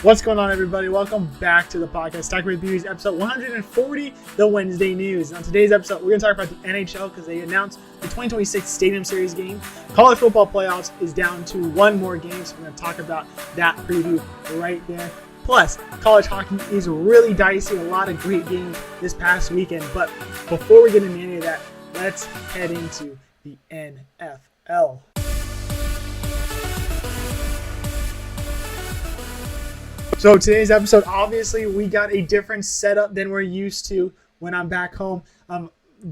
What's going on, everybody? Welcome back to the podcast, Talking with Beauties, episode 140, the Wednesday news. On today's episode, we're going to talk about the NHL because they announced the 2026 Stadium Series game. College football playoffs is down to one more game, so we're going to talk about that preview right there. Plus, college hockey is really dicey. A lot of great games this past weekend. But before we get into any of that, let's head into the NFL. So today's episode, obviously, we got a different setup than we're used to when I'm back home.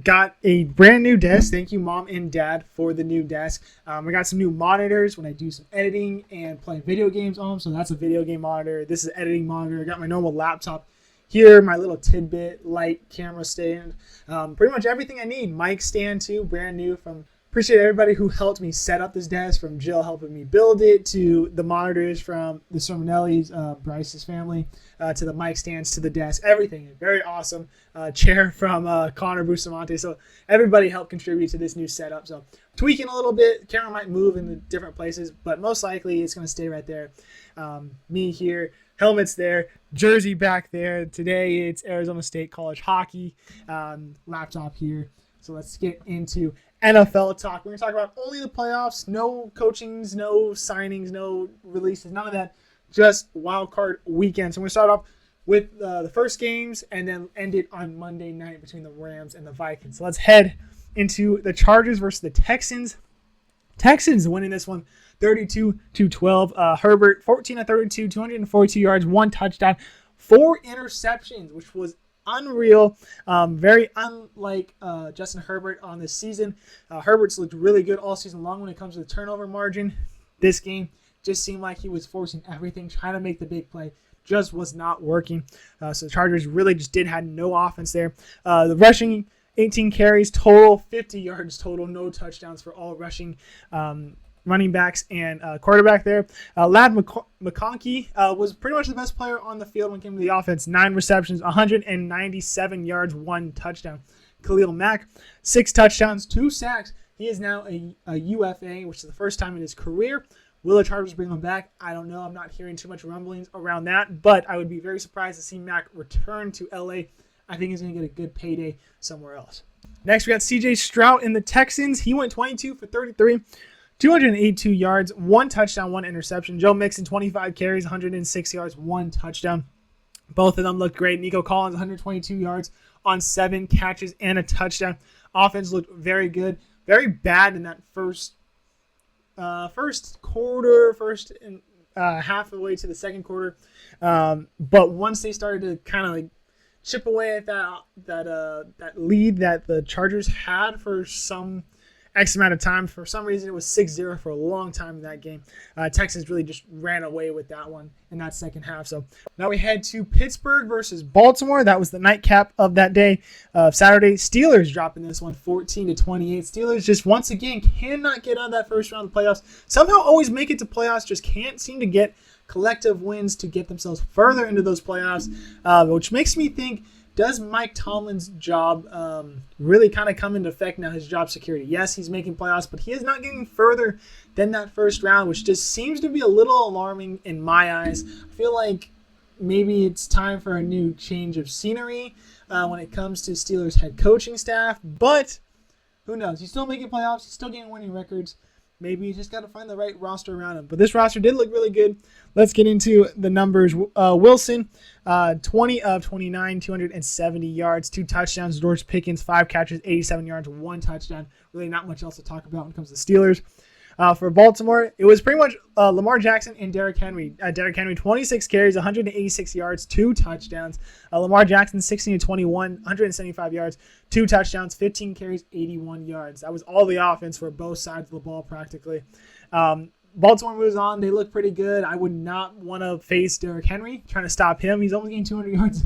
Got a brand new desk. Thank you, Mom and Dad, for the new desk. I got some new monitors when I do some editing and play video games on them. So that's a video game monitor. This is an editing monitor. I got my normal laptop here, my little tidbit light camera stand. Pretty much everything I need. Mic stand, too, brand new from... Appreciate everybody who helped me set up this desk, from Jill helping me build it, to the monitors from the Sormanellis, Bryce's family, to the mic stands, to the desk, everything. Very awesome. Chair from Connor Bustamante. So everybody helped contribute to this new setup. So tweaking a little bit. Camera might move in the different places, but most likely it's going to stay right there. Me here. Helmets there. Jersey back there. Today it's Arizona State College Hockey. Laptop here. So let's get into NFL talk. We're going to talk about only the playoffs, no coachings, no signings, no releases, none of that. Just wild card weekend. So we're going to start off with the first games and then end it on Monday night between the Rams and the Vikings. So let's head into the Chargers versus the Texans. Texans winning this one 32-12. Herbert, 14 of 32, 242 yards, 1 touchdown, 4 interceptions, which was unreal. Very unlike Justin Herbert on this season. Herbert's looked really good all season long when it comes to the turnover margin. This game just seemed like he was forcing everything, trying to make the big play. Just was not working. So the Chargers really just had no offense there. The rushing, 18 carries total, 50 yards total, no touchdowns for all rushing running backs and quarterback there. Ladd McConkey was pretty much the best player on the field when it came to the offense. 9 receptions, 197 yards, 1 touchdown. Khalil Mack, 6 touchdowns, 2 sacks. He is now a UFA, which is the first time in his career. Will the Chargers bring him back? I don't know. I'm not hearing too much rumblings around that, but I would be very surprised to see Mack return to LA. I think he's going to get a good payday somewhere else. Next, we got CJ Stroud in the Texans. He went 22 for 33. 282 yards, 1 touchdown, 1 interception. Joe Mixon, 25 carries, 106 yards, 1 touchdown. Both of them looked great. Nico Collins, 122 yards on 7 catches and a touchdown. Offense looked very good. Very bad in that first quarter, half of the way to the second quarter. But once they started to kind of like chip away at that lead that the Chargers had for some X amount of time. For some reason, it was 6-0 for a long time in that game. Texas really just ran away with that one in that second half. So now we head to Pittsburgh versus Baltimore. That was the nightcap of that day. Saturday, Steelers dropping this one 14-28. Steelers just once again cannot get out of that first round of the playoffs. Somehow always make it to playoffs, just can't seem to get collective wins to get themselves further into those playoffs, which makes me think, does Mike Tomlin's job really kind of come into effect now, his job security? Yes, he's making playoffs, but he is not getting further than that first round, which just seems to be a little alarming in my eyes. I feel like maybe it's time for a new change of scenery when it comes to Steelers head coaching staff, but who knows? He's still making playoffs. He's still getting winning records. Maybe you just got to find the right roster around him. But this roster did look really good. Let's get into the numbers. Wilson, 20 of 29, 270 yards, 2 touchdowns. George Pickens, 5 catches, 87 yards, 1 touchdown. Really not much else to talk about when it comes to Steelers. For Baltimore, it was pretty much Lamar Jackson and Derrick Henry. Derrick Henry, 26 carries, 186 yards, 2 touchdowns. Lamar Jackson, 16 of 21, 175 yards, 2 touchdowns, 15 carries, 81 yards. That was all the offense for both sides of the ball practically. Baltimore moves on. They look pretty good. I would not want to face Derrick Henry, trying to stop him. He's only getting 200 yards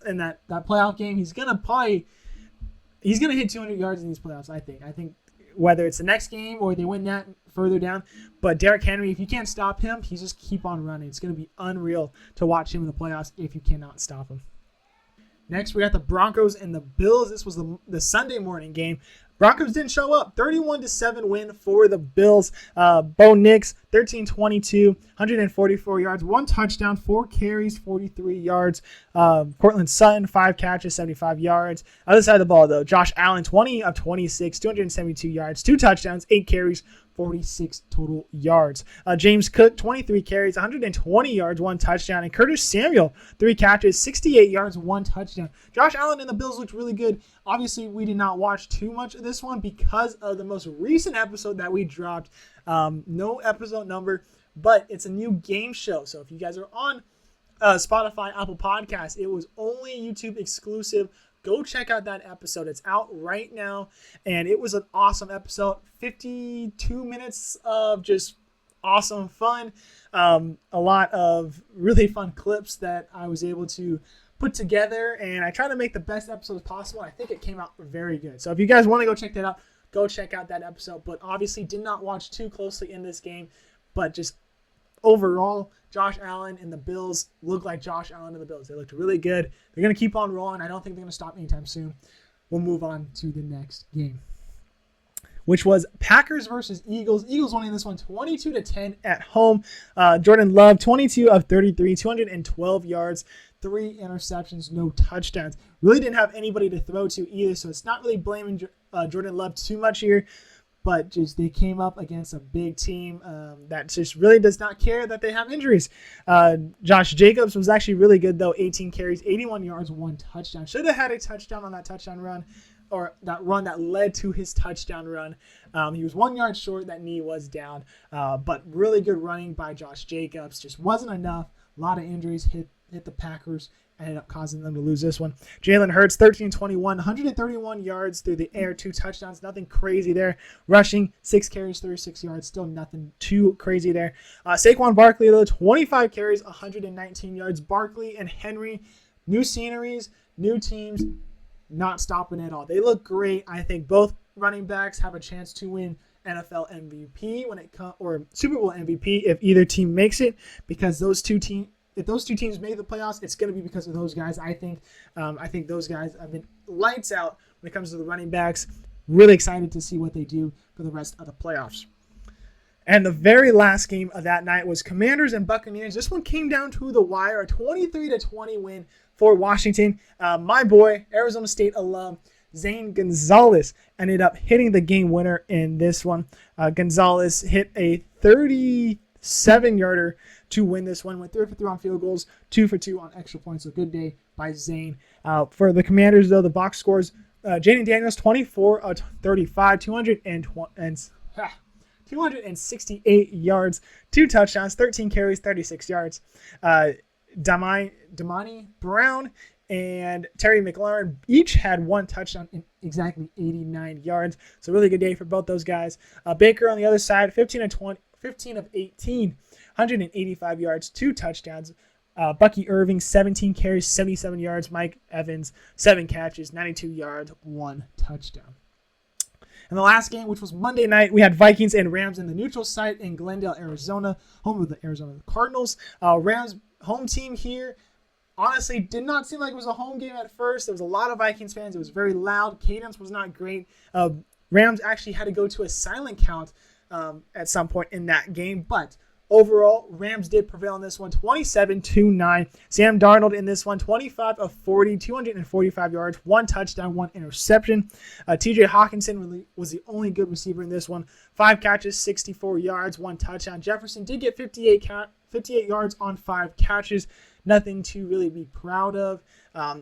in that playoff game. He's going to hit 200 yards in these playoffs, I think. Whether it's the next game or they win that further down. But Derrick Henry, if you can't stop him, he's just keep on running. It's going to be unreal to watch him in the playoffs if you cannot stop him. Next, we got the Broncos and the Bills. This was the Sunday morning game. Broncos didn't show up. 31-7 win for the Bills. Bo Nix, 13-22, 144 yards, 1 touchdown, 4 carries, 43 yards. Cortland Sutton, 5 catches, 75 yards. Other side of the ball, though, Josh Allen, 20 of 26, 272 yards, 2 touchdowns, 8 carries, 46 total yards. James Cook, 23 carries, 120 yards, 1 touchdown. And Curtis Samuel, 3 catches, 68 yards, 1 touchdown. Josh Allen and the Bills looked really good. Obviously, we did not watch too much of this one because of the most recent episode that we dropped. No episode number, but it's a new game show. So if you guys are on Spotify, Apple Podcasts, it was only YouTube exclusive. Go check out that episode. It's out right now, and it was an awesome episode. 52 minutes of just awesome fun. A lot of really fun clips that I was able to put together, and I try to make the best episodes possible. I think it came out very good. So if you guys want to go check that out, go check out that episode. But obviously did not watch too closely in this game, but just overall, Josh Allen and the Bills look like Josh Allen and the Bills. They looked really good. They're going to keep on rolling. I don't think they're going to stop anytime soon. We'll move on to the next game, which was Packers versus Eagles. Eagles winning this one 22-10 at home. Jordan Love, 22 of 33, 212 yards, 3 interceptions, no touchdowns. Really didn't have anybody to throw to either, so it's not really blaming Jordan Love too much here. But just they came up against a big team that just really does not care that they have injuries. Josh Jacobs was actually really good, though. 18 carries, 81 yards, 1 touchdown. Should have had a touchdown on that touchdown run, or that run that led to his touchdown run. He was 1 yard short. That knee was down. But really good running by Josh Jacobs. Just wasn't enough. A lot of injuries hit the Packers. Ended up causing them to lose this one. Jalen Hurts, 13-21, 131 yards through the air, 2 touchdowns. Nothing crazy there. Rushing, 6 carries, 36 yards. Still nothing too crazy there. Saquon Barkley, though, 25 carries, 119 yards. Barkley and Henry, new sceneries, new teams, not stopping at all. They look great. I think both running backs have a chance to win NFL MVP or Super Bowl MVP if either team makes it, because if those two teams made the playoffs, it's going to be because of those guys. I think those guys have been lights out when it comes to the running backs. Really excited to see what they do for the rest of the playoffs. And the very last game of that night was Commanders and Buccaneers. This one came down to the wire, a 23-20 win for Washington. My boy, Arizona State alum, Zane Gonzalez ended up hitting the game winner in this one. Gonzalez hit a 37-yarder to win this one. Went 3 for 3 on field goals, 2 for 2 on extra points. So good day by Zane. For the Commanders, though, the box scores, Jaden Daniels, 24 of 35, 268 yards, 2 touchdowns, 13 carries, 36 yards. Damani Brown and Terry McLaurin each had 1 touchdown in exactly 89 yards. So really good day for both those guys. Baker on the other side, 15 of 18, 185 yards, 2 touchdowns. Bucky Irving, 17 carries, 77 yards. Mike Evans, 7 catches, 92 yards, 1 touchdown. And the last game, which was Monday night, we had Vikings and Rams in the neutral site in Glendale, Arizona, home of the Arizona Cardinals. Rams home team here. Honestly, did not seem like it was a home game at first. There was a lot of Vikings fans. It was very loud. Cadence was not great. Rams actually had to go to a silent count at some point in that game. But overall, Rams did prevail in this one, 27-9. Sam Darnold in this one, 25 of 40, 245 yards, 1 touchdown, 1 interception. TJ Hawkinson was the only good receiver in this one. 5 catches, 64 yards, 1 touchdown. Jefferson did get 58 yards on 5 catches. Nothing to really be proud of.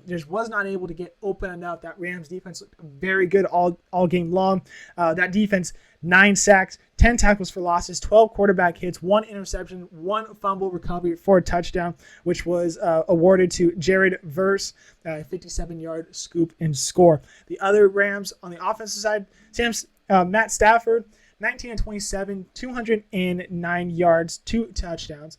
Just was not able to get open enough. That Rams defense looked very good all game long. That defense, 9 sacks, 10 tackles for losses, 12 quarterback hits, 1 interception, 1 fumble recovery for a touchdown, which was awarded to Jared Verse, 57-yard scoop and score. The other Rams on the offensive side, Matt Stafford, 19 of 27, 209 yards, 2 touchdowns.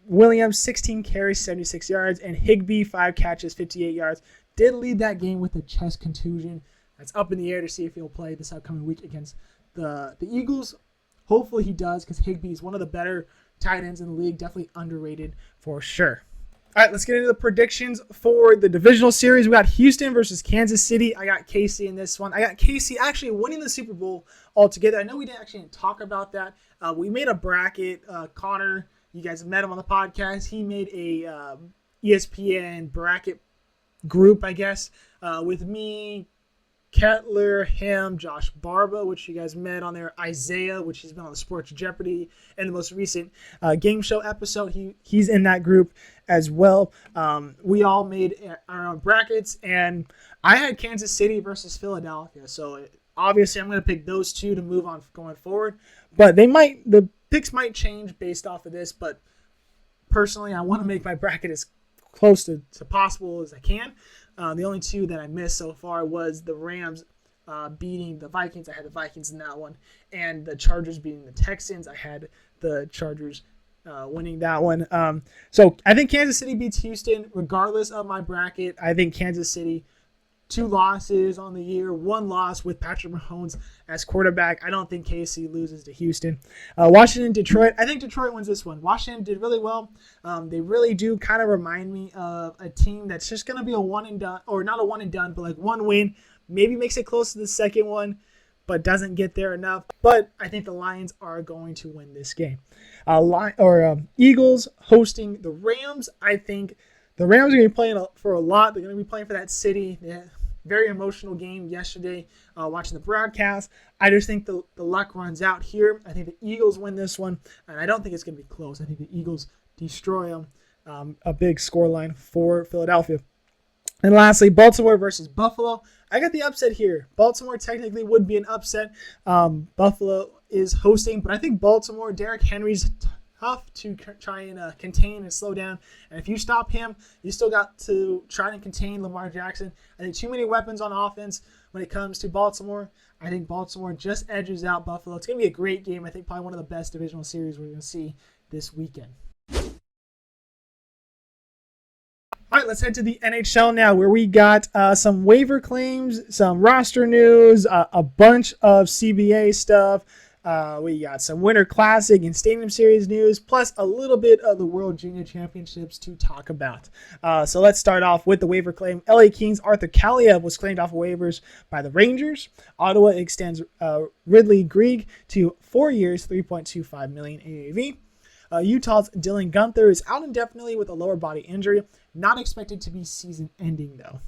Williams, 16 carries, 76 yards, and Higbee, 5 catches, 58 yards. Did lead that game with a chest contusion. That's up in the air to see if he'll play this upcoming week against the Eagles. Hopefully he does, because Higbee is one of the better tight ends in the league. Definitely underrated for sure. All right, let's get into the predictions for the divisional series. We got Houston versus Kansas City. I got KC in this one. I got KC actually winning the Super Bowl altogether. I know we didn't actually talk about that. We made a bracket. Connor, you guys met him on the podcast. He made a ESPN bracket group, I guess, with me, Kettler, him, Josh Barba, which you guys met on there, Isaiah, which he's been on the Sports Jeopardy and the most recent game show episode. He's in that group as well. We all made our own brackets, and I had Kansas City versus Philadelphia. So obviously, I'm going to pick those two to move on going forward. But the picks might change based off of this. But personally, I want to make my bracket as close to possible as I can. The only two that I missed so far was the Rams beating the Vikings. I had the Vikings in that one. And the Chargers beating the Texans. I had the Chargers winning that one. So I think Kansas City beats Houston regardless of my bracket. I think Kansas City, 2 losses on the year, 1 loss with Patrick Mahomes as quarterback. I don't think KC loses to Houston. Washington, Detroit. I think Detroit wins this one. Washington did really well. They really do kind of remind me of a team that's just going to be a one and done, or not a one and done, but like one win. Maybe makes it close to the second one, but doesn't get there enough. But I think the Lions are going to win this game. Eagles hosting the Rams. I think the Rams are going to be playing for a lot. They're going to be playing for that city. Yeah. Very emotional game yesterday watching the broadcast. I just think the luck runs out here. I think the Eagles win this one, and I don't think it's going to be close. I think the Eagles destroy them. A big scoreline for Philadelphia. And lastly, Baltimore versus Buffalo. I got the upset here. Baltimore technically would be an upset. Buffalo is hosting, but I think Baltimore, Derrick Henry's tough to try and contain and slow down. And if you stop him, you still got to try and contain Lamar Jackson. I think too many weapons on offense when it comes to Baltimore. I think Baltimore just edges out Buffalo. It's going to be a great game. I think probably one of the best divisional series we're going to see this weekend. All right, let's head to the NHL now, where we got some waiver claims, some roster news, a bunch of CBA stuff. We got some Winter Classic and Stadium Series news, plus a little bit of the World Junior Championships to talk about. So let's start off with the waiver claim. LA Kings' Arthur Kaliyev was claimed off waivers by the Rangers. Ottawa extends Ridley Greig to 4 years, $3.25 million AAV. Utah's Dylan Guenther is out indefinitely with a lower body injury. Not expected to be season-ending, though.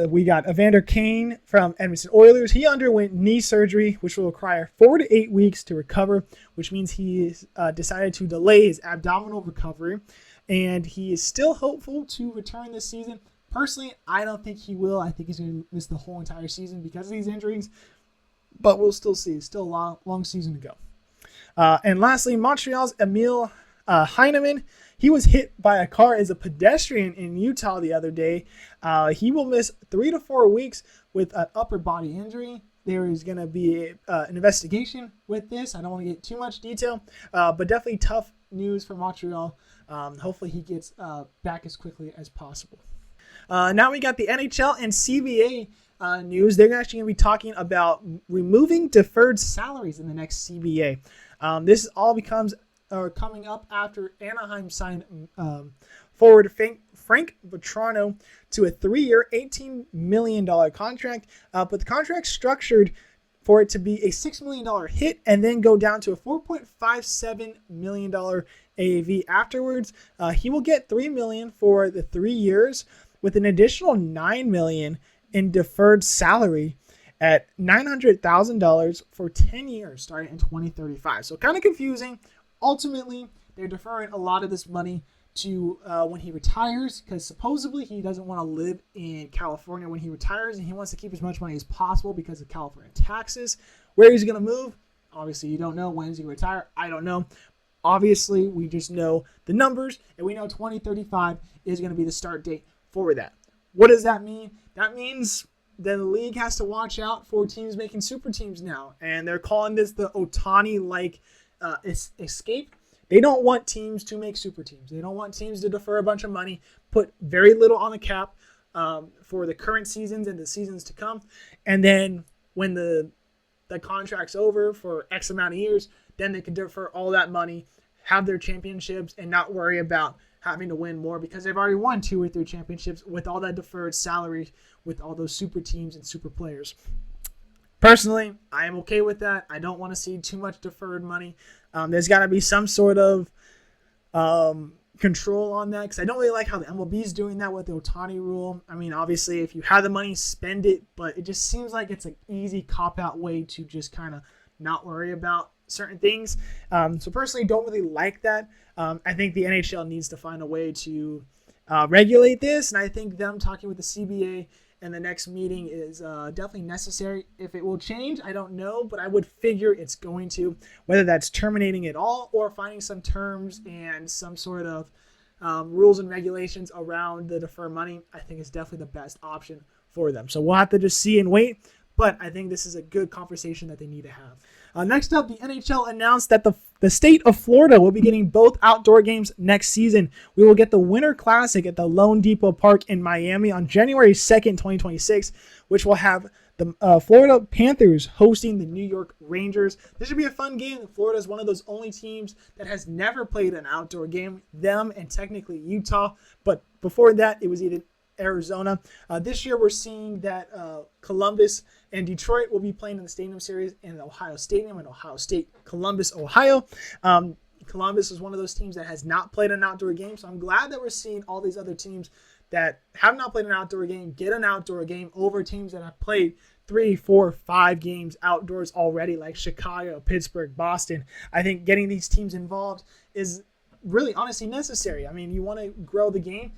We got Evander Kane from Edmonton Oilers. He underwent knee surgery, which will require 4 to 8 weeks to recover, which means he is decided to delay his abdominal recovery, and he is still hopeful to return this season. Personally, I don't think he will. I think he's going to miss the whole entire season because of these injuries, but we'll still see. It's still a long season to go. And lastly, Montreal's Emil Heineman. He was hit by a car as a pedestrian in Utah the other day. He will miss 3 to 4 weeks with an upper body injury. There is going to be an investigation with this. I don't want to get too much detail, but definitely tough news for Montreal. Hopefully he gets back as quickly as possible. Now we got the NHL and CBA news. They're actually going to be talking about removing deferred salaries in the next CBA. This all coming up after Anaheim signed forward Frank Vatrano to a 3-year, $18 million contract. But the contract's structured for it to be a $6 million hit and then go down to a $4.57 million AAV afterwards. He will get $3 million for the 3 years with an additional $9 million in deferred salary at $900,000 for 10 years starting in 2035. So kind of confusing. Ultimately, they're deferring a lot of this money to when he retires, because supposedly he doesn't want to live in California when he retires, and he wants to keep as much money as possible because of California taxes. Where he's going to move, obviously you don't know. When is he going to retire? I don't know. Obviously, we just know the numbers, and we know 2035 is going to be the start date for that. What does that mean? That means the league has to watch out for teams making super teams now, and they're calling this the Ohtani-like escape. They don't want teams to make super teams. They don't want teams to defer a bunch of money, put very little on the cap for the current seasons and the seasons to come. And then when the contract's over for X amount of years, then they can defer all that money, have their championships and not worry about having to win more because they've already won 2 or 3 championships with all that deferred salary, with all those super teams and super players. Personally, I am okay with that. I don't want to see too much deferred money. There's got to be some sort of control on that because I don't really like how the MLB is doing that with the Ohtani rule. I mean, obviously, if you have the money, spend it, but it just seems like it's an easy cop-out way to just kind of not worry about certain things. So personally, don't really like that. I think the NHL needs to find a way to regulate this, and I think them talking with the CBA and the next meeting is definitely necessary. If it will change, I don't know, but I would figure it's going to, whether that's terminating it all or finding some terms and some sort of rules and regulations around the deferred money, I think is definitely the best option for them. So we'll have to just see and wait, but I think this is a good conversation that they need to have. Next up, the NHL announced that the state of Florida will be getting both outdoor games next season. We will get the Winter Classic at the Lone Depot Park in Miami on January 2nd, 2026, which will have the Florida Panthers hosting the New York Rangers. This should be a fun game. Florida is one of those only teams that has never played an outdoor game, them and technically Utah. But before that, it was either Arizona. This year, we're seeing that Columbus and Detroit will be playing in the Stadium Series in the Ohio Stadium in Ohio State, Columbus, Ohio. Columbus is one of those teams that has not played an outdoor game, so I'm glad that we're seeing all these other teams that have not played an outdoor game get an outdoor game over teams that have played 3, 4, 5 games outdoors already, like Chicago, Pittsburgh, Boston. I think getting these teams involved is really honestly necessary. I mean, you want to grow the game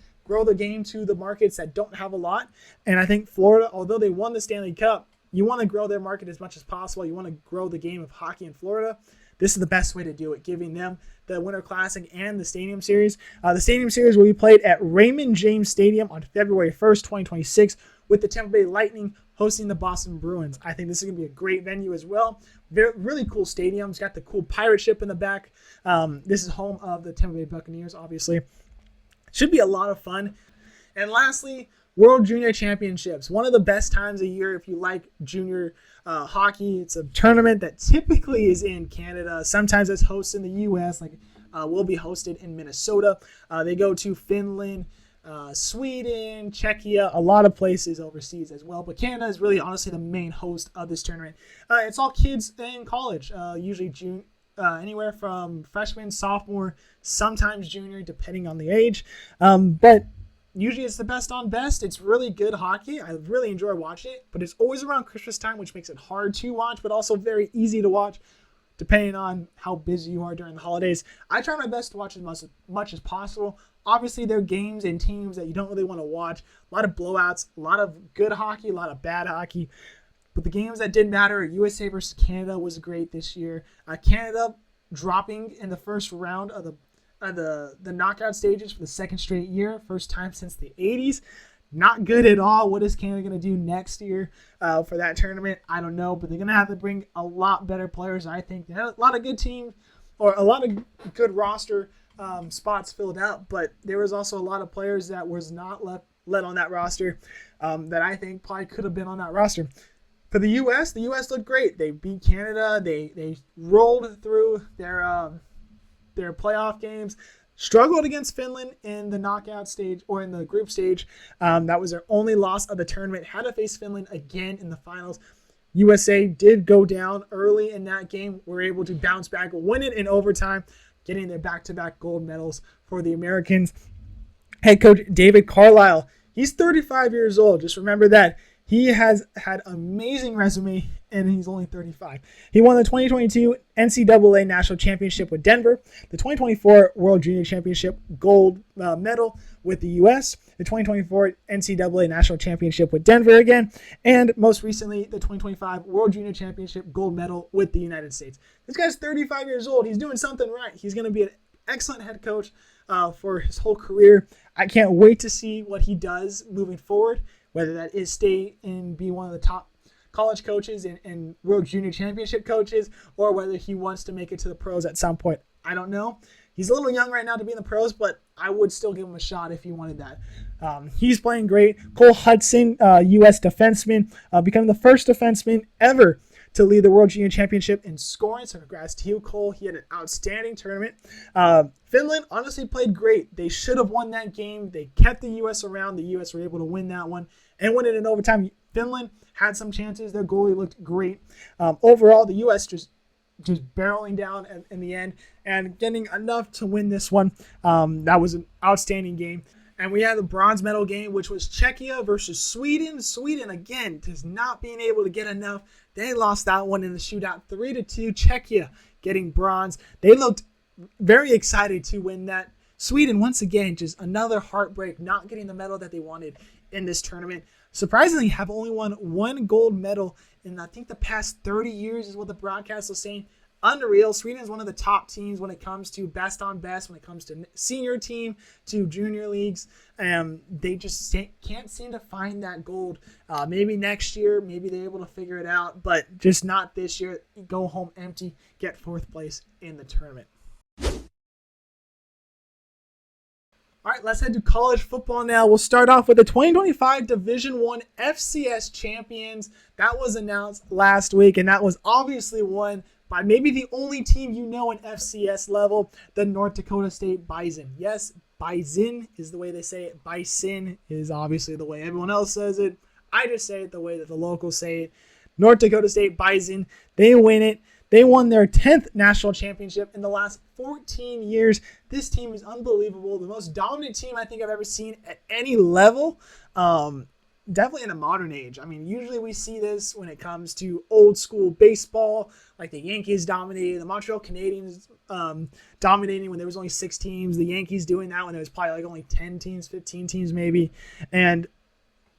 to the markets that don't have a lot. And I think Florida, although they won the Stanley Cup, you want to grow their market as much as possible. You want to grow the game of hockey in Florida. This is the best way to do it, giving them the Winter Classic and the Stadium Series. The Stadium Series will be played at Raymond James Stadium on February 1st, 2026, with the Tampa Bay Lightning hosting the Boston Bruins. I think this is going to be a great venue as well. Really cool stadium. It's got the cool pirate ship in the back. This is home of the Tampa Bay Buccaneers, obviously. Should be a lot of fun. And lastly, World Junior Championships. One of the best times of year if you like junior hockey. It's a tournament that typically is in Canada. Sometimes it's hosted in the U.S., like will be hosted in Minnesota. They go to Finland, Sweden, Czechia, a lot of places overseas as well. But Canada is really honestly the main host of this tournament. It's all kids in college, usually anywhere from freshman, sophomore, sometimes junior, depending on the age. But usually it's the best on best. It's really good hockey. I really enjoy watching it, but it's always around Christmas time, which makes it hard to watch, but also very easy to watch, depending on how busy you are during the holidays. I try my best to watch as much as possible. Obviously, there are games and teams that you don't really want to watch. A lot of blowouts, a lot of good hockey, a lot of bad hockey. But the games that did matter, USA versus Canada was great this year. Canada dropping in the first round of the knockout stages for the second straight year, first time since the 80s. Not good at all. What is Canada going to do next year for that tournament? I don't know, but they're going to have to bring a lot better players, I think. They had a lot of good teams or a lot of good roster spots filled out, but there was also a lot of players that was not let on that roster that I think probably could have been on that roster. For the U.S. Looked great. They beat Canada. They rolled through their playoff games. Struggled against Finland in the knockout stage or in the group stage. That was their only loss of the tournament. Had to face Finland again in the finals. USA did go down early in that game. Were able to bounce back, win it in overtime, getting their back-to-back gold medals for the Americans. Head coach David Carlisle. He's 35 years old. Just remember that. He has had an amazing resume, and he's only 35. He won the 2022 NCAA National Championship with Denver, the 2024 World Junior Championship gold medal with the U.S., the 2024 NCAA National Championship with Denver again, and most recently, the 2025 World Junior Championship gold medal with the United States. This guy's 35 years old. He's doing something right. He's going to be an excellent head coach for his whole career. I can't wait to see what he does moving forward, whether that is stay and be one of the top college coaches and World Junior Championship coaches, or whether he wants to make it to the pros at some point. I don't know. He's a little young right now to be in the pros, but I would still give him a shot if he wanted that. He's playing great. Cole Hudson, U.S. defenseman, becoming the first defenseman ever to lead the World Junior Championship in scoring. So congrats to you, Cole. He had an outstanding tournament. Finland honestly played great. They should have won that game. They kept the U.S. around. The U.S. were able to win that one and win it in overtime. Finland had some chances. Their goalie looked great. Overall, the U.S. just barreling down in the end and getting enough to win this one. That was an outstanding game. And we had the bronze medal game, which was Czechia versus Sweden. Sweden, again, just not being able to get enough. They lost that one in the shootout 3-2. Czechia getting bronze. They looked very excited to win that. Sweden, once again, just another heartbreak, not getting the medal that they wanted in this tournament. Surprisingly, have only won one gold medal in, I think, the past 30 years is what the broadcast was saying. Unreal. Sweden is one of the top teams when it comes to best on best, when it comes to senior team, to junior leagues. They just can't seem to find that gold. Maybe next year, maybe they're able to figure it out, but just not this year. Go home empty, get fourth place in the tournament. All right, let's head to college football now. We'll start off with the 2025 Division I FCS champions. That was announced last week, and that was obviously won by maybe the only team you know in FCS level, the North Dakota State Bison. Yes, Bison is the way they say it. Bison is obviously the way everyone else says it. I just say it the way that the locals say it. North Dakota State Bison, they win it. They won their 10th national championship in the last 14 years. This team is unbelievable. The most dominant team I think I've ever seen at any level. Definitely in a modern age. I mean, usually we see this when it comes to old school baseball, like the Yankees dominated, the Montreal Canadiens dominating when there was only 6 teams, the Yankees doing that when there was probably like only 10 teams, 15 teams maybe. And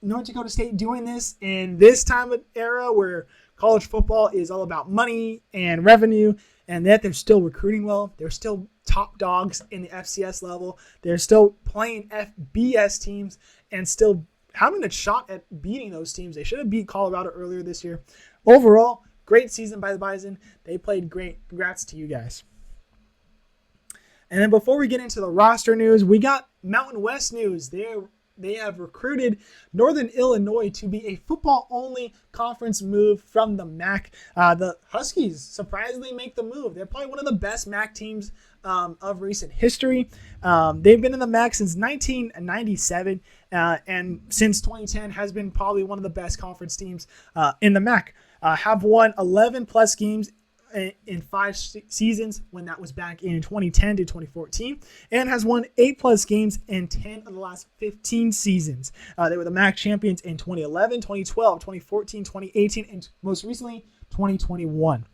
North Dakota State doing this in this time of era where college football is all about money and revenue, and that they're still recruiting well. They're still top dogs in the FCS level. They're still playing FBS teams and still having a shot at beating those teams. They should have beat Colorado earlier this year. Overall, great season by the Bison. They played great. Congrats to you guys. And then before we get into the roster news, we got Mountain West news. They have recruited Northern Illinois to be a football-only conference move from the MAC. The Huskies surprisingly make the move. They're probably one of the best MAC teams of recent history. They've been in the MAC since 1997, and since 2010 has been probably one of the best conference teams in the MAC. Have won 11-plus games in 5 seasons when that was back in 2010 to 2014, and has won 8-plus games in 10 of the last 15 seasons. They were the MAC champions in 2011, 2012, 2014, 2018, and most recently 2021.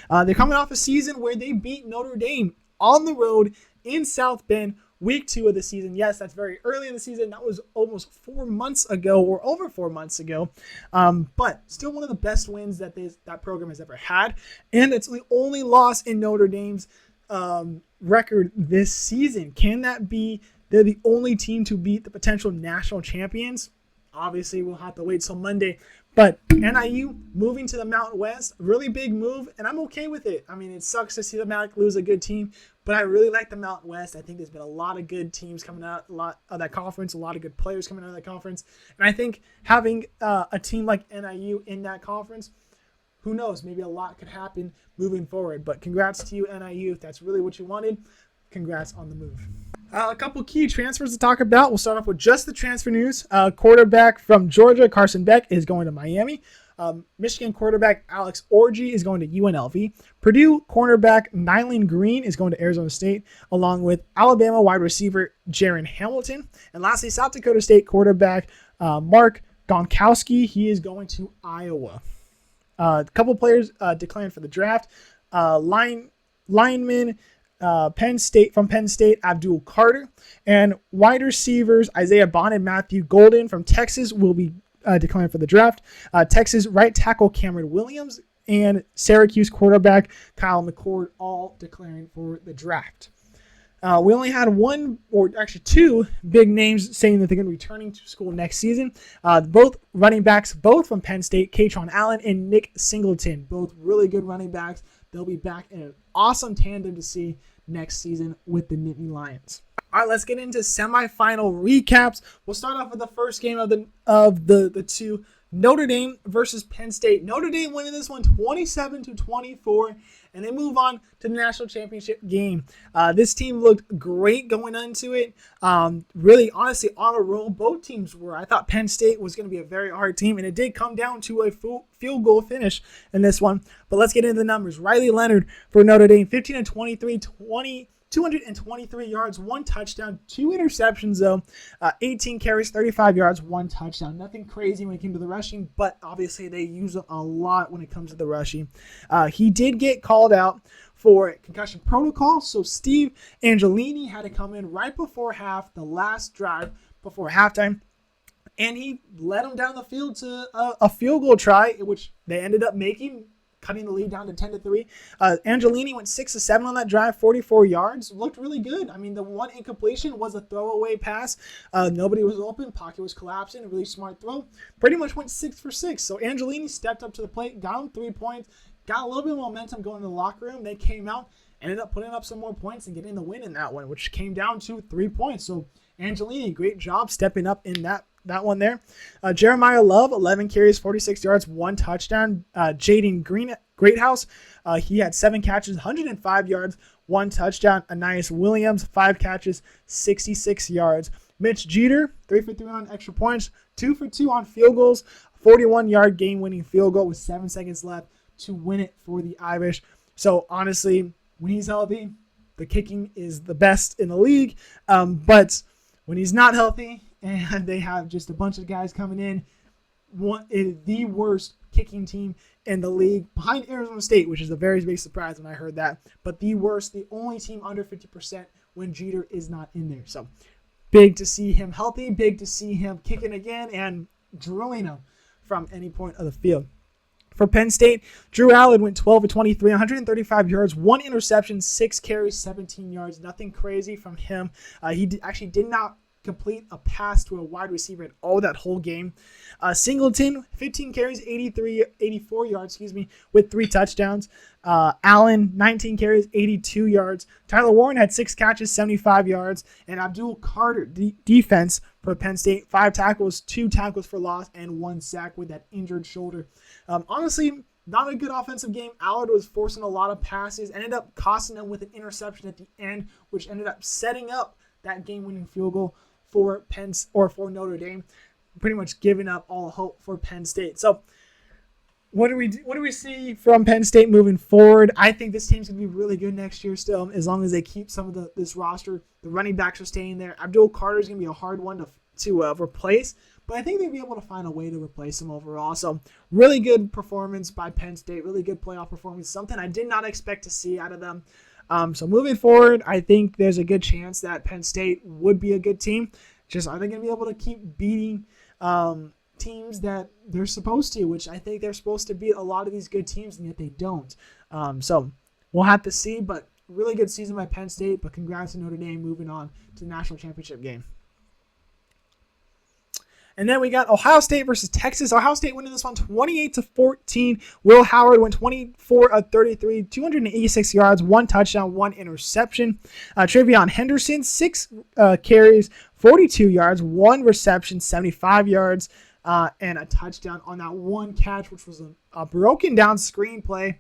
They're coming off a season where they beat Notre Dame on the road in South Bend, week 2 of the season. Yes, that's very early in the season. That was almost 4 months ago, or over 4 months ago. But still one of the best wins that that program has ever had. And it's the only loss in Notre Dame's record this season. Can that be they're the only team to beat the potential national champions? Obviously, we'll have to wait till Monday. But NIU moving to the Mountain West, really big move, and I'm okay with it. I mean, it sucks to see the MAC lose a good team, but I really like the Mountain West. I think there's been a lot of good teams coming out, a lot of that conference, a lot of good players coming out of that conference. And I think having a team like NIU in that conference, who knows, maybe a lot could happen moving forward. But congrats to you, NIU. If that's really what you wanted, congrats on the move. A couple key transfers to talk about. We'll start off with just the transfer news. Quarterback from Georgia, Carson Beck, is going to Miami. Michigan quarterback Alex Orji is going to UNLV. Purdue cornerback Nyland Green is going to Arizona State, along with Alabama wide receiver Jaron Hamilton. And lastly, South Dakota State quarterback Mark Gronkowski. He is going to Iowa. A couple players declaring for the draft. Lineman Penn State Abdul Carter, and wide receivers Isaiah Bond and Matthew Golden from Texas will be declaring for the draft. Texas right tackle Cameron Williams and Syracuse quarterback Kyle McCord all declaring for the draft. We only had two big names saying that they're going to be returning to school next season. Both running backs, both from Penn State, Katron Allen and Nick Singleton, both really good running backs. They'll be back in an awesome tandem to see next season with the Nittany Lions. All right, let's get into semifinal recaps. We'll start off with the first game of the two Notre Dame versus Penn State. Notre Dame winning this one 27-24, and they move on to the national championship game. This team looked great going into it. Really, honestly, on a roll. Both teams were. I thought Penn State was going to be a very hard team, and it did come down to a field goal finish in this one. But let's get into the numbers. Riley Leonard for Notre Dame, 15-23, 223 yards, 1 touchdown, 2 interceptions though, 18 carries, 35 yards, 1 touchdown. Nothing crazy when it came to the rushing, but obviously they use it a lot when it comes to the rushing. He did get called out for concussion protocol, so Steve Angelini had to come in right before the last drive before halftime, and he led them down the field to a field goal try, which they ended up making, cutting the lead down to 10-3. Angelini went 6-7 on that drive, 44 yards. Looked really good. I mean, the one incompletion was a throwaway pass. Nobody was open. Pocket was collapsing. A really smart throw. Pretty much went 6 for 6. So Angelini stepped up to the plate, got him 3 points, got a little bit of momentum going in the locker room. They came out, ended up putting up some more points and getting the win in that one, which came down to 3 points. So Angelini, great job stepping up in that one there. Jeremiah Love, 11 carries, 46 yards, 1 touchdown. Jaden Greathouse, he had 7 catches, 105 yards, 1 touchdown. Anais Williams, 5 catches, 66 yards. Mitch Jeter, 3 for 3 on extra points, 2 for 2 on field goals, 41-yard game-winning field goal with 7 seconds left to win it for the Irish. So honestly, when he's healthy, the kicking is the best in the league. But when he's not healthy, and they have just a bunch of guys coming in, the worst kicking team in the league behind Arizona State, which is a very big surprise when I heard that. But the only team under 50% when Jeter is not in there. So big to see him healthy, big to see him kicking again and drilling them from any point of the field. For Penn State, Drew Allen went 12-23, 135 yards, 1 interception, 6 carries, 17 yards. Nothing crazy from him. He actually did not complete a pass to a wide receiver at all that whole game. Singleton, 15 carries, 84 yards, with 3 touchdowns. Allen, 19 carries, 82 yards. Tyler Warren had 6 catches, 75 yards. And Abdul Carter, defense for Penn State, 5 tackles, 2 tackles for loss, and 1 sack with that injured shoulder. Honestly, not a good offensive game. Allard was forcing a lot of passes, ended up costing them with an interception at the end, which ended up setting up that game-winning field goal for for Notre Dame, pretty much giving up all hope for Penn State. So what do we see from Penn State moving forward? I think this team's going to be really good next year still, as long as they keep some of this roster. The running backs are staying there. Abdul Carter is going to be a hard one to replace, but I think they'll be able to find a way to replace him overall. So really good performance by Penn State, really good playoff performance, something I did not expect to see out of them. So moving forward, I think there's a good chance that Penn State would be a good team. Just are they going to be able to keep beating teams that they're supposed to, which I think they're supposed to beat a lot of these good teams, and yet they don't. So we'll have to see, but really good season by Penn State, but congrats to Notre Dame moving on to the national championship game. And then we got Ohio State versus Texas. Ohio State winning this one 28-14. Will Howard went 24-33, 286 yards, 1 touchdown, 1 interception. Travion Henderson, 6 carries, 42 yards, 1 reception, 75 yards, and a touchdown on that 1 catch, which was a broken down screenplay.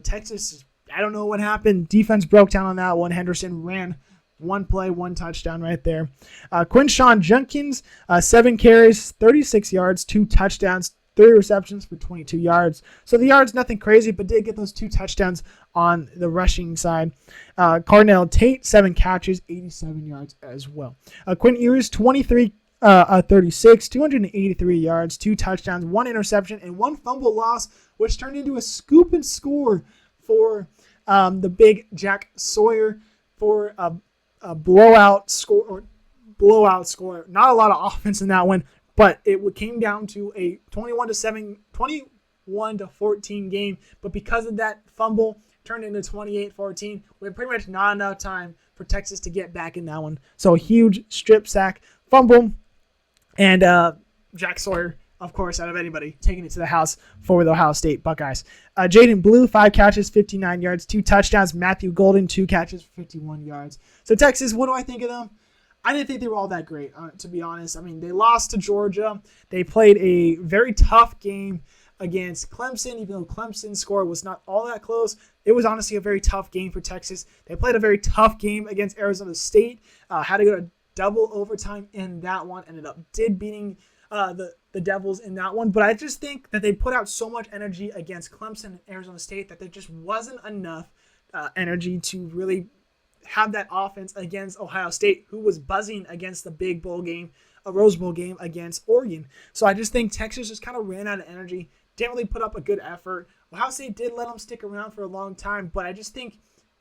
Texas, I don't know what happened. Defense broke down on that one. Henderson ran 1 play, 1 touchdown right there. Quinshawn Jenkins, 7 carries, 36 yards, 2 touchdowns, 3 receptions for 22 yards. So the yards, nothing crazy, but did get those 2 touchdowns on the rushing side. Cardinal Tate, 7 catches, 87 yards as well. Quinn Ewers, 36, 283 yards, 2 touchdowns, 1 interception, and 1 fumble loss, which turned into a scoop and score for the big Jack Sawyer for a blowout score. Not a lot of offense in that one, but it came down to a 21-14 game. But because of that fumble, turned into 28-14 with pretty much not enough time for Texas to get back in that one. So a huge strip sack, fumble, and Jack Sawyer, of course, out of anybody, taking it to the house for the Ohio State Buckeyes. Jaden Blue, 5 catches, 59 yards, 2 touchdowns. Matthew Golden, 2 catches, 51 yards. So Texas, what do I think of them? I didn't think they were all that great, to be honest. I mean, they lost to Georgia. They played a very tough game against Clemson, even though Clemson's score was not all that close. It was honestly a very tough game for Texas. They played a very tough game against Arizona State. Had to go to double overtime in that one. Ended up beating the Devils in that one. But I just think that they put out so much energy against Clemson and Arizona State that there just wasn't enough energy to really have that offense against Ohio State, who was buzzing against the big bowl game, a Rose Bowl game against Oregon. So I just think Texas just kind of ran out of energy, didn't really put up a good effort. Ohio State did let them stick around for a long time, but I just think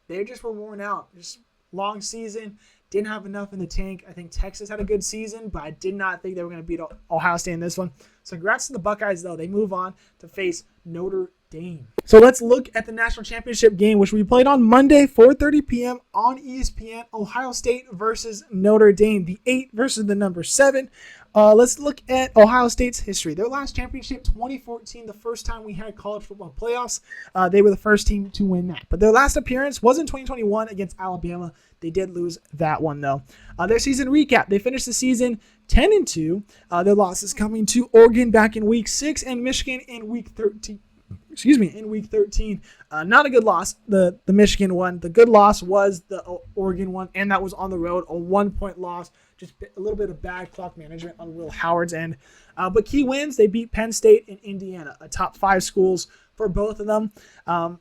they just were worn out. Just long season, didn't have enough in the tank. I think Texas had a good season, but I did not think they were going to beat Ohio State in this one. So congrats to the Buckeyes, though. They move on to face Notre Dame. So let's look at the national championship game, which we played on Monday, 4:30 p.m. on ESPN. Ohio State versus Notre Dame, the 8 versus the number 7. Let's look at Ohio State's history. Their last championship, 2014, the first time we had college football playoffs. They were the first team to win that. But their last appearance was in 2021 against Alabama. They did lose that one, though. Their season recap, they finished the season 10-2. Their losses coming to Oregon back in Week 6 and Michigan in Week 13. In Week 13. Not a good loss, the Michigan one. The good loss was the Oregon one, and that was on the road, a 1-point loss. Just a little bit of bad clock management on Will Howard's end. But key wins, they beat Penn State and Indiana, a top 5 schools for both of them.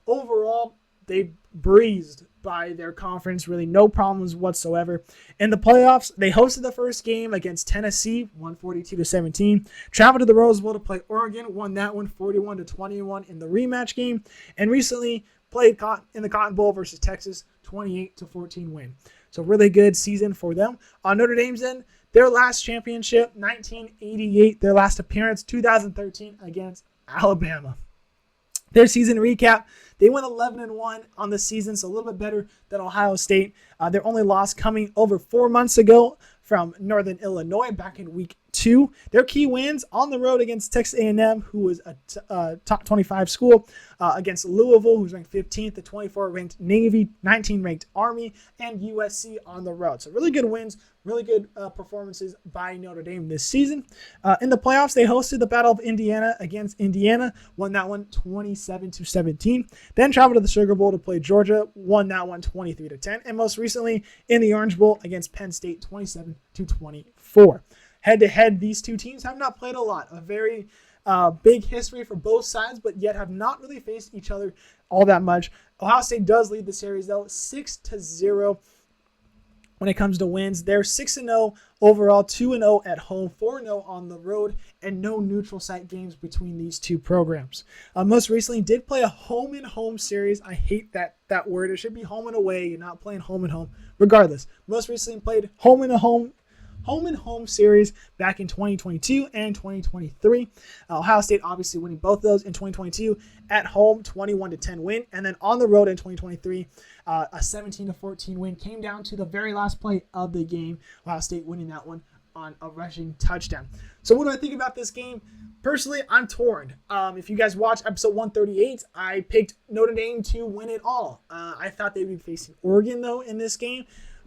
Overall, they breezed by their conference, really no problems whatsoever. In the playoffs, they hosted the first game against Tennessee, 142-17. Traveled to the Rose Bowl to play Oregon, won that one 41-21 in the rematch game, and recently played in the Cotton Bowl versus Texas, 28-14 win. So really good season for them. On Notre Dame's end, their last championship, 1988. Their last appearance, 2013 against Alabama. Their season recap, they went 11-1 on the season, so a little bit better than Ohio State. Their only loss coming over 4 months ago from Northern Illinois back in Week 2. Their key wins on the road against Texas A&M, who was a top 25 school, against Louisville, who's ranked 15th, the 24th ranked Navy, 19th ranked Army, and USC on the road. So really good wins, really good performances by Notre Dame this season. In the playoffs, they hosted the Battle of Indiana against Indiana, won that one 27-17. Then traveled to the Sugar Bowl to play Georgia, won that one 23-10. And most recently in the Orange Bowl against Penn State, 27-24. Head-to-head, these two teams have not played a lot. A very big history for both sides, but yet have not really faced each other all that much. Ohio State does lead the series, though, 6-0 when it comes to wins. They're 6-0 overall, 2-0 at home, 4-0 on the road, and no neutral site games between these two programs. Most recently, did play a home-and-home series. I hate that word. It should be home and away. You're not playing home-and-home. Regardless, most recently played home-and-home series back in 2022 and 2023. Ohio State obviously winning both of those in 2022 at home, 21-10 win, and then on the road in 2023, a 17-14 win. Came down to the very last play of the game. Ohio State winning that one on a rushing touchdown. So what do I think about this game? Personally, I'm torn. If you guys watch episode 138, I picked Notre Dame to win it all. I thought they would be facing Oregon, though, in this game.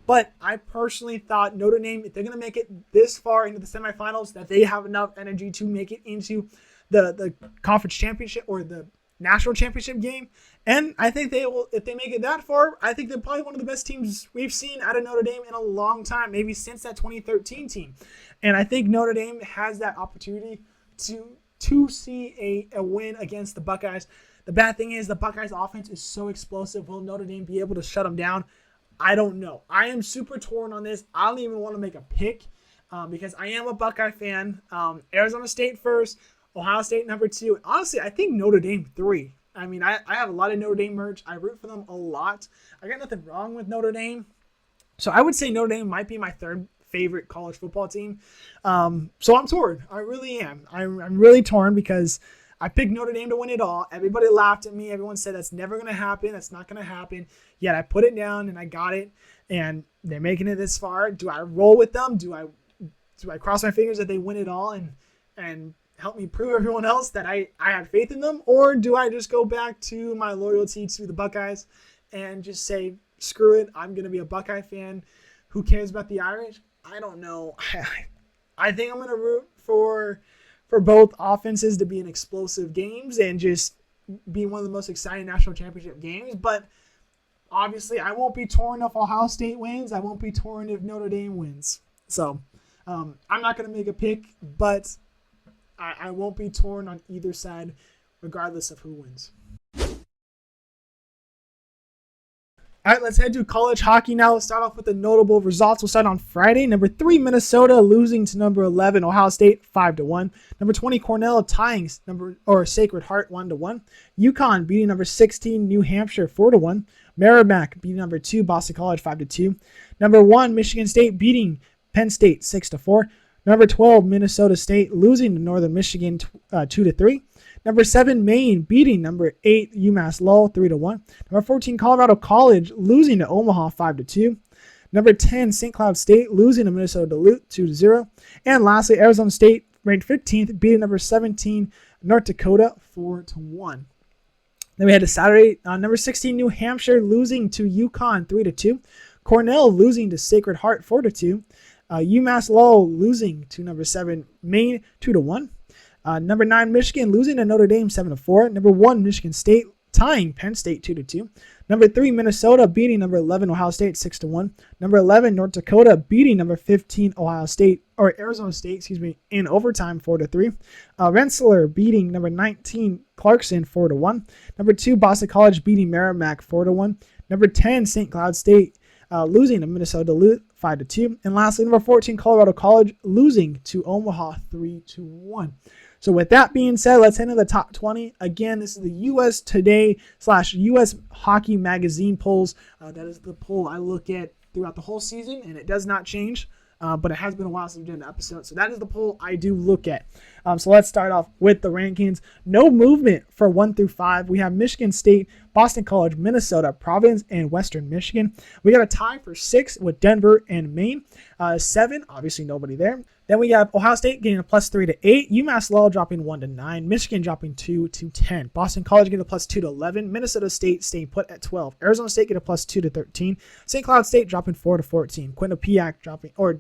But I personally thought Notre Dame, if they're going to make it this far into the semifinals, that they have enough energy to make it into the conference championship or the national championship game. And I think they will, if they make it that far, I think they're probably one of the best teams we've seen out of Notre Dame in a long time, maybe since that 2013 team. And I think Notre Dame has that opportunity to see a win against the Buckeyes. The bad thing is the Buckeyes offense is so explosive. Will Notre Dame be able to shut them down? I don't know. I am super torn on this. I don't even want to make a pick because I am a Buckeye fan. Arizona State first, Ohio State number 2. Honestly, I think Notre Dame 3. I mean, I have a lot of Notre Dame merch. I root for them a lot. I got nothing wrong with Notre Dame. So I would say Notre Dame might be my third favorite college football team. So I'm torn. I really am. I'm really torn because I picked Notre Dame to win it all. Everybody laughed at me. Everyone said that's never going to happen. That's not going to happen. Yet I put it down and I got it. And they're making it this far. Do I roll with them? Do I cross my fingers that they win it all and help me prove everyone else that I had faith in them? Or do I just go back to my loyalty to the Buckeyes and just say, screw it. I'm going to be a Buckeye fan. Who cares about the Irish? I don't know. I think I'm going to root for both offenses to be in explosive games and just be one of the most exciting national championship games. But obviously, I won't be torn if Ohio State wins. I won't be torn if Notre Dame wins. So I'm not going to make a pick, but I won't be torn on either side, regardless of who wins. All right, let's head to college hockey now. Let's start off with the notable results. We'll start on Friday. Number 3, Minnesota losing to number 11, Ohio State, 5-1. Number 20, Cornell tying Sacred Heart 1-1. UConn beating number 16, New Hampshire, 4-1. Merrimack beating number 2, Boston College, 5-2. Number 1, Michigan State beating Penn State, 6-4. Number 12, Minnesota State losing to Northern Michigan, 2-3. Number 7, Maine beating number 8, UMass Lowell, 3-1. Number 14, Colorado College losing to Omaha, 5-2. Number 10, St. Cloud State losing to Minnesota Duluth, 2-0. And lastly, Arizona State, ranked 15th, beating number 17, North Dakota, 4-1. Then we had a Saturday, number 16, New Hampshire losing to UConn, 3-2. Cornell losing to Sacred Heart, 4-2. UMass Lowell losing to number 7, Maine, 2-1. Number 9, Michigan losing to Notre Dame, 7-4. Number 1, Michigan State tying Penn State, 2-2. Number 3, Minnesota beating number 11, Ohio State, 6-1. Number 11, North Dakota beating number 15, Arizona State, in overtime, 4-3. Rensselaer beating number 19, Clarkson, 4-1. Number 2, Boston College beating Merrimack, 4-1. Number 10, St. Cloud State losing to Minnesota Duluth, 5-2. And lastly, number 14, Colorado College losing to Omaha, 3-1. So with that being said, let's head into the top 20. Again, this is the US Today / US Hockey Magazine polls. That is the poll I look at throughout the whole season, and it does not change. But it has been a while since we've done an episode. So that is the poll I do look at. So let's start off with the rankings. No movement for 1 through 5. We have Michigan State, Boston College, Minnesota, Providence, and Western Michigan. We got a tie for 6 with Denver and Maine. 7, obviously nobody there. Then we have Ohio State getting a +3 to 8. UMass Lowell dropping 1 to 9. Michigan dropping 2 to 10. Boston College getting a +2 to 11. Minnesota State staying put at 12. Arizona State getting a +2 to 13. St. Cloud State dropping 4 to 14. Quinnipiac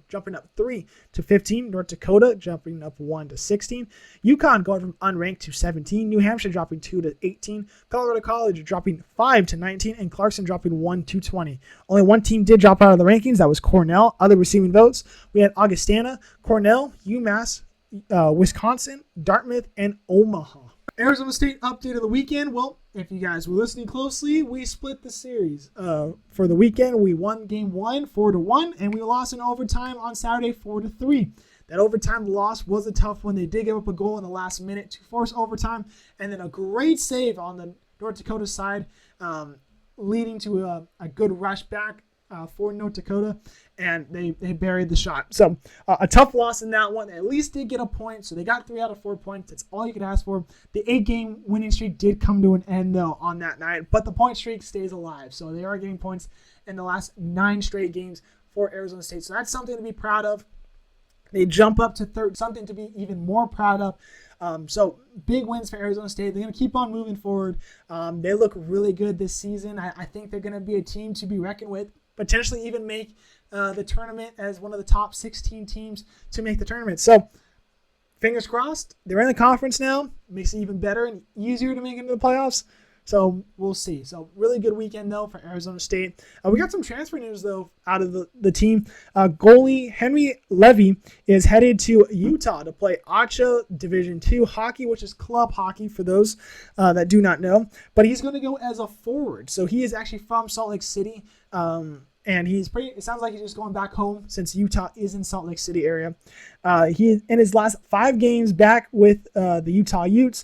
jumping up 3 to 15. North Dakota jumping up 1 to 16. UConn going from unranked to 17. New Hampshire dropping 2 to 18. Colorado College dropping 5 to 19. And Clarkson dropping 1 to 20. Only one team did drop out of the rankings. That was Cornell. Other receiving votes, we had Augustana, Cornell, UMass, Wisconsin, Dartmouth, and Omaha. Arizona State update of the weekend. Well, if you guys were listening closely, we split the series. For the weekend, we won game 1, 4-1, and we lost in overtime on Saturday, 4-3. That overtime loss was a tough one. They did give up a goal in the last minute to force overtime, and then a great save on the North Dakota side, leading to a good rush back for North Dakota, and they buried the shot. So a tough loss in that one. They at least did get a point, so they got 3 out of 4 points. That's all you could ask for. The 8-game winning streak did come to an end, though, on that night, but the point streak stays alive, so they are getting points in the last 9 straight games for Arizona State. So that's something to be proud of. They jump up to third, something to be even more proud of. So big wins for Arizona State. They're going to keep on moving forward. They look really good this season. I think they're going to be a team to be reckoned with, potentially even make the tournament as one of the top 16 teams to make the tournament. So fingers crossed. They're in the conference now. Makes it even better and easier to make it into the playoffs. So we'll see. So really good weekend, though, for Arizona State. We got some transfer news, though, out of the team. Goalie Henry Levy is headed to Utah to play ACHA Division II hockey, which is club hockey for those that do not know. But he's going to go as a forward. So he is actually from Salt Lake City. And it sounds like he's just going back home since Utah is in Salt Lake City area. He in his last 5 games back with the Utah Utes,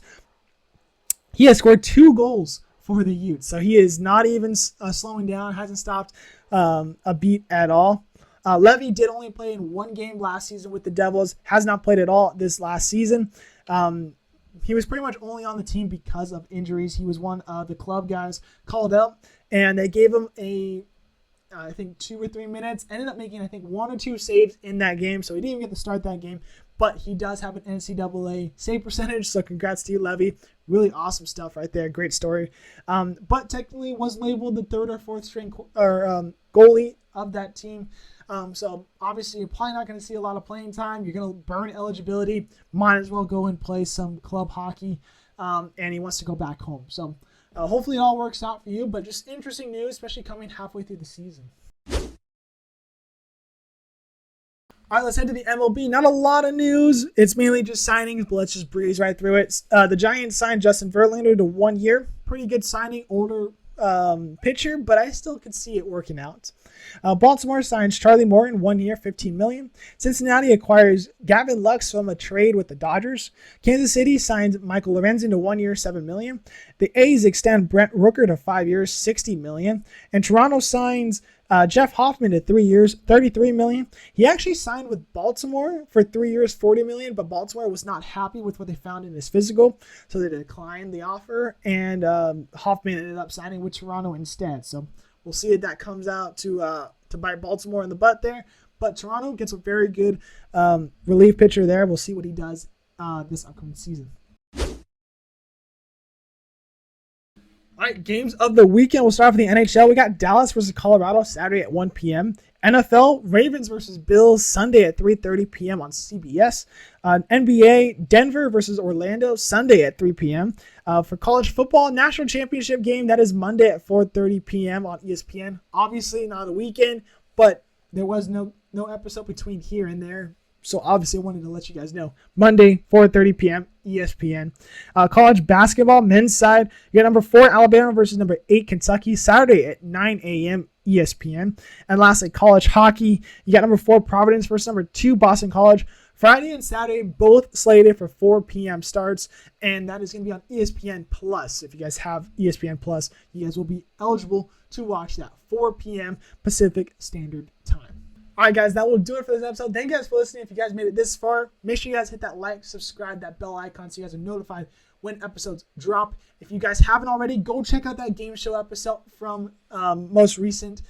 he has scored 2 goals for the Utes. So he is not even slowing down, hasn't stopped a beat at all. Levy did only play in 1 game last season with the Devils, has not played at all this last season. He was pretty much only on the team because of injuries. He was one of the club guys called up, and they gave him I think 2 or 3 minutes, ended up making, I think, 1 or 2 saves in that game, so he didn't even get to start that game, but he does have an NCAA save percentage, so congrats to you, Levy. Really awesome stuff right there. Great story. But technically was labeled the 3rd or 4th string goalie of that team. So obviously you're probably not going to see a lot of playing time. You're going to burn eligibility. Might as well go and play some club hockey. And he wants to go back home. So hopefully it all works out for you. But just interesting news, especially coming halfway through the season. All right, let's head to the MLB. Not a lot of news. It's mainly just signings, but let's just breeze right through it. The Giants signed Justin Verlander to 1 year. Pretty good signing, older pitcher, but I still could see it working out. Baltimore signs Charlie Morton 1 year, $15 million. Cincinnati acquires Gavin Lux from a trade with the Dodgers. Kansas City signs Michael Lorenzen to 1 year, $7 million. The A's extend Brent Rooker to 5 years, $60 million. And Toronto signs Jeff Hoffman to 3 years, $33 million. He actually signed with Baltimore for 3 years, $40 million, but Baltimore was not happy with what they found in his physical, so they declined the offer, and Hoffman ended up signing with Toronto instead. So we'll see if that comes out to bite Baltimore in the butt there. But Toronto gets a very good relief pitcher there. We'll see what he does this upcoming season. All right, games of the weekend. We'll start off with the NHL. We got Dallas versus Colorado Saturday at 1 p.m. NFL, Ravens versus Bills Sunday at 3:30 p.m. on CBS. NBA, Denver versus Orlando Sunday at 3 p.m. For college football, national championship game, that is Monday at 4:30 p.m. on ESPN. Obviously not a weekend, but there was no episode between here and there. So obviously I wanted to let you guys know. Monday, 4:30 p.m., ESPN. College basketball, men's side, you got number 4, Alabama versus number 8, Kentucky, Saturday at 9 a.m., ESPN. And lastly, college hockey, you got number 4, Providence versus number 2, Boston College. Friday and Saturday, both slated for 4 p.m. starts, and that is going to be on ESPN Plus. If you guys have ESPN Plus, you guys will be eligible to watch that 4 p.m. Pacific Standard Time. All right, guys, that will do it for this episode. Thank you guys for listening. If you guys made it this far, make sure you guys hit that like, subscribe, that bell icon so you guys are notified when episodes drop. If you guys haven't already, go check out that game show episode from most recent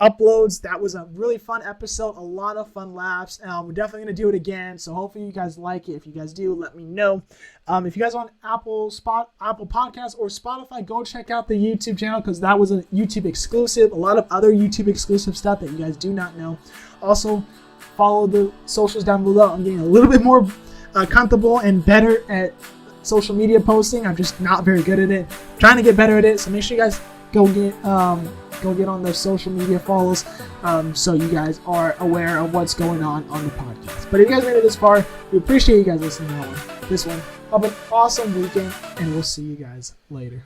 uploads. That was a really fun episode, a lot of fun laughs. We're definitely going to do it again, so hopefully you guys like it. If you guys do, let me know. If you guys are on Apple Podcasts or Spotify, go check out the YouTube channel because that was a YouTube exclusive. A lot of other YouTube exclusive stuff that you guys do not know. Also, follow the socials down below. I'm getting a little bit more comfortable and better at social media posting. I'm just not very good at it. I'm trying to get better at it, so make sure you guys go get on those social media follows so you guys are aware of what's going on the podcast. But if you guys made it this far, we appreciate you guys listening to this one. Have an awesome weekend, and we'll see you guys later.